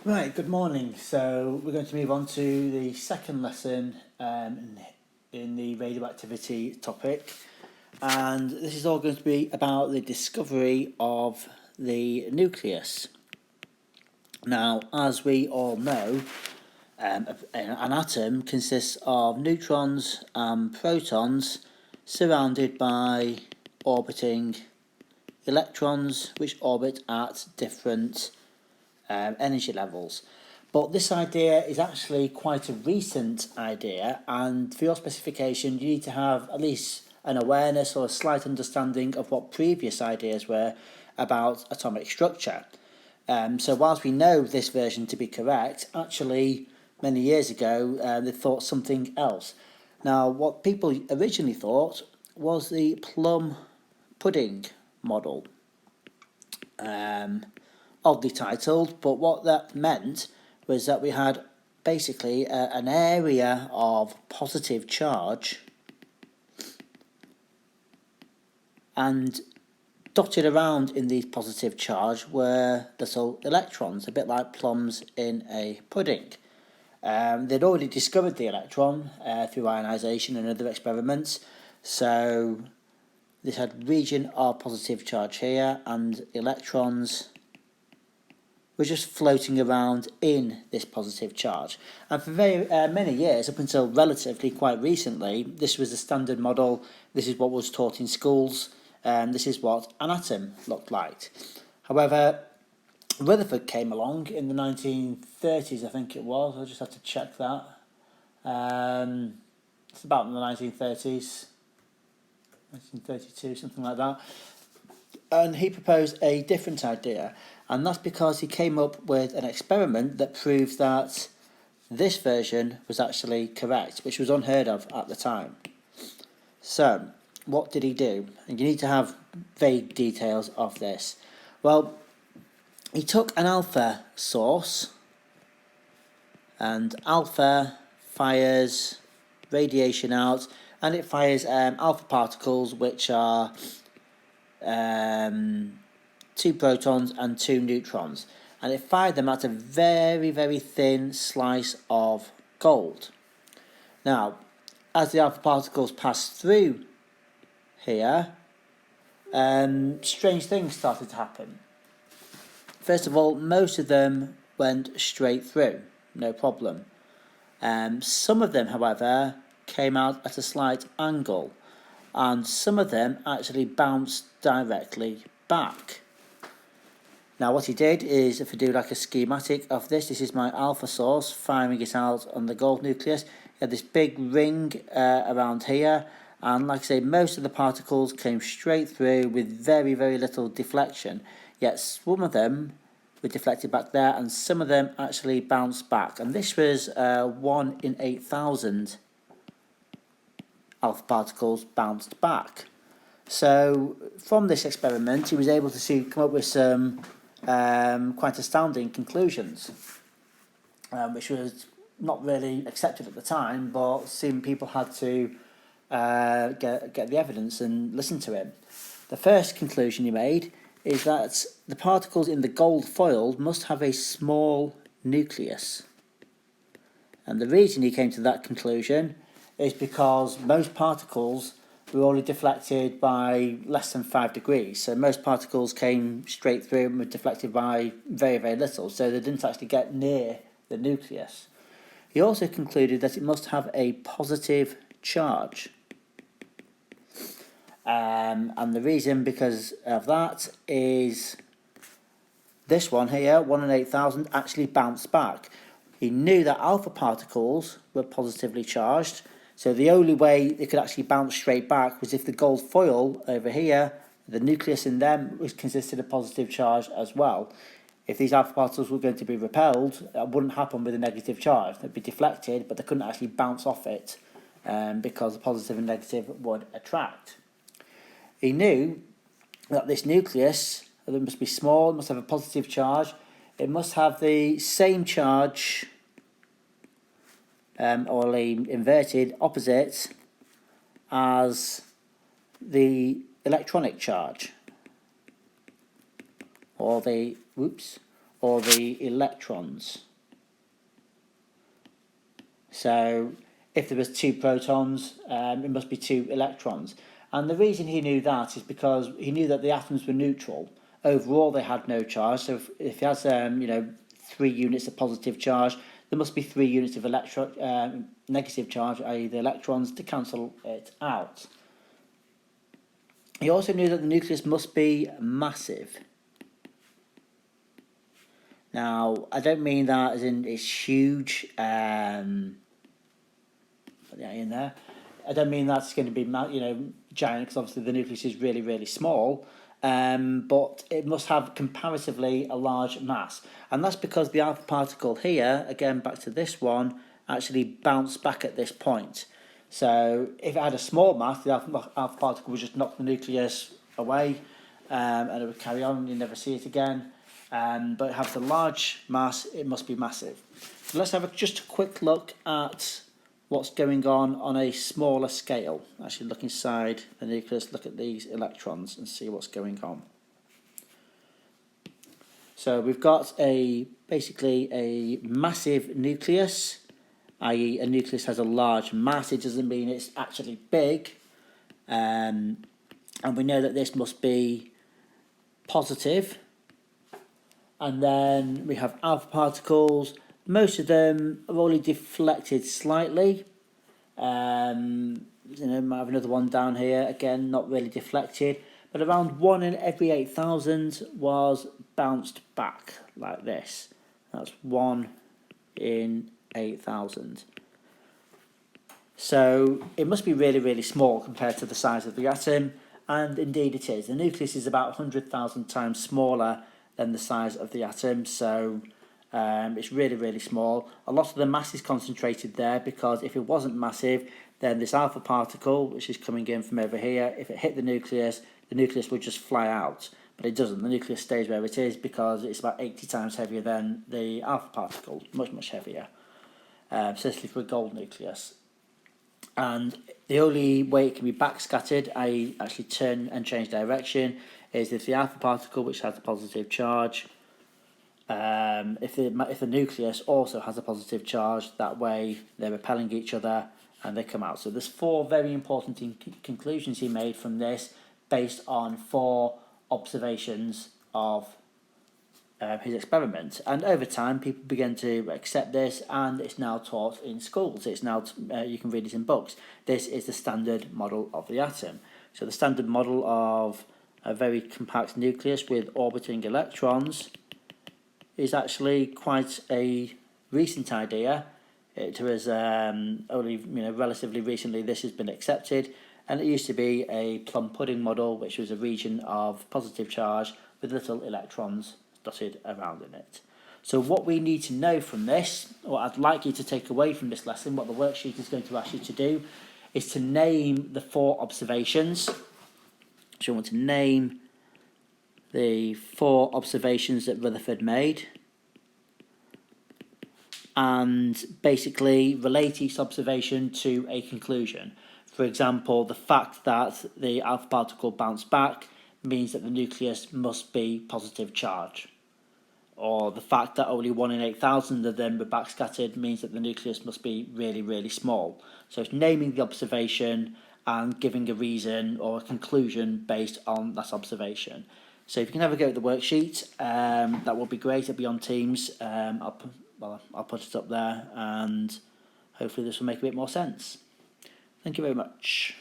Right, good morning. So we're going to move on to the second lesson in the radioactivity topic. And this is all going to be about the discovery of the nucleus. Now, as we all know, an atom consists of neutrons and protons surrounded by orbiting electrons which orbit at different energy levels. But this idea is actually quite a recent idea, and for your specification you need to have at least an awareness or a slight understanding of what previous ideas were about atomic structure. So whilst we know this version to be correct, actually many years ago they thought something else. Now what people originally thought was the Plum Pudding model. Oddly titled, but what that meant was that we had basically an area of positive charge, and dotted around in these positive charge were little electrons, a bit like plums in a pudding. They'd already discovered the electron through ionisation and other experiments, so this had region of positive charge here, and electrons were just floating around in this positive charge. And for very many years, up until relatively quite recently, this was the standard model. This is what was taught in schools, and this is what an atom looked like. However, Rutherford came along in the 1930s, I think it was. I just had to check that. It's about in the 1930s, 1932, something like that. And he proposed a different idea, and that's because he came up with an experiment that proved that this version was actually correct, which was unheard of at the time. So, what did he do? And you need to have vague details of this. Well, he took an alpha source, and alpha fires radiation out, and it fires alpha particles, which are 2 protons and 2 neutrons, and it fired them at a very, very thin slice of gold. Now, as the alpha particles passed through here, strange things started to happen. First of all, most of them went straight through, no problem. Some of them, however, came out at a slight angle, and some of them actually bounced directly back. Now what he did is, if I do like a schematic of this, this is my alpha source firing it out on the gold nucleus. He had this big ring around here, and like I say, most of the particles came straight through with very, very little deflection, yet some of them were deflected back there and some of them actually bounced back, and this was 1 in 8,000 alpha particles bounced back. So from this experiment he was able to come up with some quite astounding conclusions, which was not really accepted at the time, but soon people had to get the evidence and listen to him. The first conclusion he made is that the particles in the gold foil must have a small nucleus, and the reason he came to that conclusion is because most particles were only deflected by less than 5 degrees. So most particles came straight through and were deflected by very, very little, so they didn't actually get near the nucleus. He also concluded that it must have a positive charge. And the reason because of that is this one here, 1 in 8,000, actually bounced back. He knew that alpha particles were positively charged, so the only way they could actually bounce straight back was if the gold foil over here, the nucleus in them, was consisted of positive charge as well. If these alpha particles were going to be repelled, that wouldn't happen with a negative charge. They'd be deflected, but they couldn't actually bounce off it because the positive and negative would attract. He knew that this nucleus, it must be small, it must have a positive charge, it must have the same charge or the inverted opposite as the electronic charge, or the or the electrons. So if there was 2 protons, it must be 2 electrons. And the reason he knew that is because he knew that the atoms were neutral. Overall, they had no charge. So if he has, 3 units of positive charge, there must be 3 units of negative charge, i.e. the electrons, to cancel it out. He also knew that the nucleus must be massive. Now, I don't mean that as in it's huge. Put that in there. I don't mean that's going to be, giant, because obviously the nucleus is really, really small. But it must have comparatively a large mass. And that's because the alpha particle here, again back to this one, actually bounced back at this point. So if it had a small mass, the alpha particle would just knock the nucleus away, and it would carry on and you never see it again. But it has a large mass, it must be massive. So let's have just a quick look at what's going on a smaller scale. Actually look inside the nucleus, look at these electrons and see what's going on. So we've got basically a massive nucleus, i.e. a nucleus has a large mass. It doesn't mean it's actually big. And we know that this must be positive. And then we have alpha particles. Most of them are only deflected slightly. Might have another one down here. Again, not really deflected. But around 1 in every 8,000 was bounced back like this. That's 1 in 8,000. So it must be really, really small compared to the size of the atom. And indeed it is. The nucleus is about 100,000 times smaller than the size of the atom. So it's really, really small. A lot of the mass is concentrated there because if it wasn't massive, then this alpha particle, which is coming in from over here, if it hit the nucleus would just fly out. But it doesn't. The nucleus stays where it is because it's about 80 times heavier than the alpha particle. Much, much heavier. Especially for a gold nucleus. And the only way it can be backscattered, i.e. actually turn and change direction, is if the alpha particle, which has a positive charge, if the nucleus also has a positive charge, that way they're repelling each other and they come out. So there's 4 very important conclusions he made from this based on 4 observations of his experiment. And over time people began to accept this, and it's now taught in schools. It's now you can read it in books. This is the standard model of the atom. So the standard model of a very compact nucleus with orbiting electrons is actually quite a recent idea. It was only relatively recently this has been accepted, and it used to be a plum pudding model, which was a region of positive charge with little electrons dotted around in it. So what we need to know from this, or I'd like you to take away from this lesson, what the worksheet is going to ask you to do, is to name the 4 observations. So you want to name the 4 observations that Rutherford made, and basically relate each observation to a conclusion. For example, the fact that the alpha particle bounced back means that the nucleus must be positive charge. Or the fact that only 1 in 8,000 of them were backscattered means that the nucleus must be really, really small. So it's naming the observation and giving a reason or a conclusion based on that observation. So if you can have a go at the worksheet, that would be great. It'll be on Teams. I'll put it up there, and hopefully this will make a bit more sense. Thank you very much.